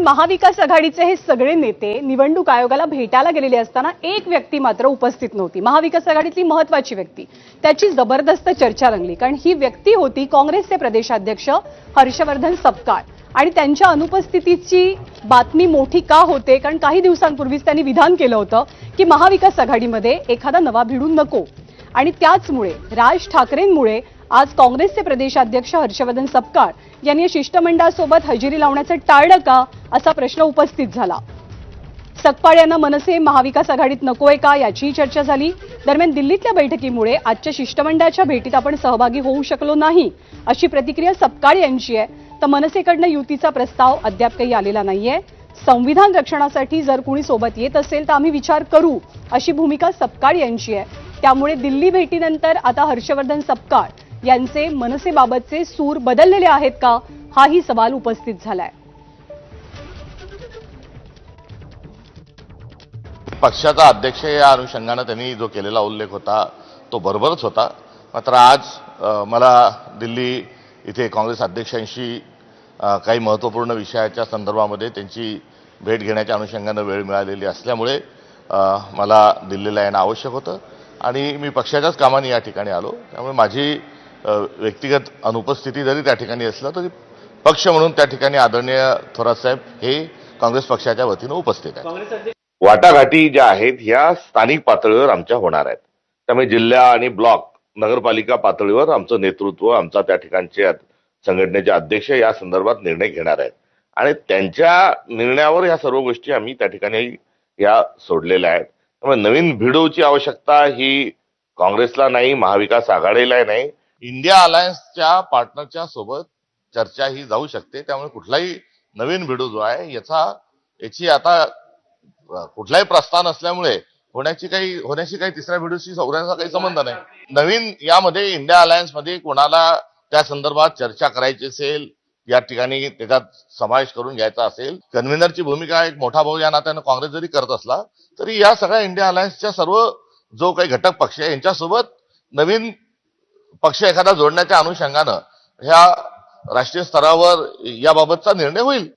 महाविकास आघाडीचे हे सगळे नेते निवडणूक आयोगाला भेटायला गेलेले असताना एक व्यक्ती मात्र उपस्थित नव्हती। महाविकास आघाडीतली महत्त्वाची व्यक्ती, त्याची जबरदस्त चर्चा रंगली, कारण ही व्यक्ती होती काँग्रेसचे प्रदेशाध्यक्ष हर्षवर्धन सपकाळ। आणि त्यांच्या अनुपस्थितीची बातमी मोठी का होते, कारण काही दिवसांपूर्वीच त्यांनी विधान केलं होतं की महाविकास आघाडीमध्ये एखादा नवा भिडू नको, आणि त्याचमुळे राज ठाकरेंमुळे आज काँग्रेसचे प्रदेशाध्यक्ष हर्षवर्धन सपकाळ यांनी शिष्टमंडळासोबत हजेरी लावण्याचं टाळलं का, असा प्रश्न उपस्थित झाला। सपकाळ यांना मनसे महाविकास आघाडीत नकोय का, याचीही चर्चा झाली। दरम्यान दिल्लीतल्या बैठकीमुळे आजच्या शिष्टमंडळाच्या भेटीत आपण सहभागी होऊ शकलो नाही, अशी प्रतिक्रिया सपकाळ यांची आहे। तर मनसेकडनं युतीचा प्रस्ताव अद्याप काही आलेला नाहीये। संविधान रक्षणासाठी जर कोणी सोबत येत असेल तर आम्ही विचार करू, अशी भूमिका सपकाळ यांची आहे। त्यामुळे दिल्ली भेटीनंतर आता हर्षवर्धन सपकाळ यांचे मनसेबाबतचे सूर बदललेले आहेत का, हाही सवाल उपस्थित झालाय। पक्षाचा अध्यक्ष या अनुषंगाने त्यांनी जो केलेला उल्लेख होता तो बरोबरच होता। मात्र आज मला दिल्ली इथे काँग्रेस अध्यक्षांशी काही महत्त्वपूर्ण विषयाच्या संदर्भामध्ये त्यांची भेट घेण्याच्या अनुषंगाने वेळ मिळालेली असल्यामुळे मला दिल्लीला येणं आवश्यक होतं आणि मी पक्षाच्याच कामाने या ठिकाणी आलो। त्यामुळे माझी व्यक्तिगत अनुपस्थिती जरी त्या ठिकाणी असलं तरी पक्ष म्हणून त्या ठिकाणी आदरणीय थोरात साहेब हे काँग्रेस पक्षाच्या वतीनं उपस्थित आहेत। वाटाघाटी ज्या आहेत ह्या स्थानिक पातळीवर आमच्या होणार आहेत। त्यामुळे जिल्हा आणि ब्लॉक नगरपालिका पातळीवर आमचं नेतृत्व, आमचा त्या ठिकाणचे संघटनेचे अध्यक्ष या संदर्भात निर्णय घेणार आहेत आणि त्यांच्या निर्णयावर ह्या सर्व गोष्टी आम्ही त्या ठिकाणी या सोडलेल्या आहेत। त्यामुळे नवीन भिडोची आवश्यकता ही काँग्रेसला नाही, महाविकास आघाडीला नाही, इंडिया अलायन्सच्या पार्टनरच्या सोबत चर्चा ही जाऊ शकते। त्यामुळे कुठलाही नवीन भिडू जो आहे याची आता कुठलाही प्रस्ताव नसल्यामुळे होण्याशी काही तिसऱ्या भिडूशी होण्याचा काही संबंध नाही। नवीन यामध्ये इंडिया अलायन्स मध्ये कोणाला त्या संदर्भात चर्चा करायची असेल, या ठिकाणी त्याच्यात समावेश करून घ्यायचा असेल, कन्व्हेनरची भूमिका एक मोठा भाऊ या नात्यानं काँग्रेस जरी करत असला तरी या सगळ्या इंडिया अलायन्सच्या सर्व जो काही घटक पक्ष आहे यांच्यासोबत नवीन पक्ष एखादा जोडण्याच्या अनुषंगानं ह्या राष्ट्रीय स्तरावर याबाबतचा निर्णय होईल।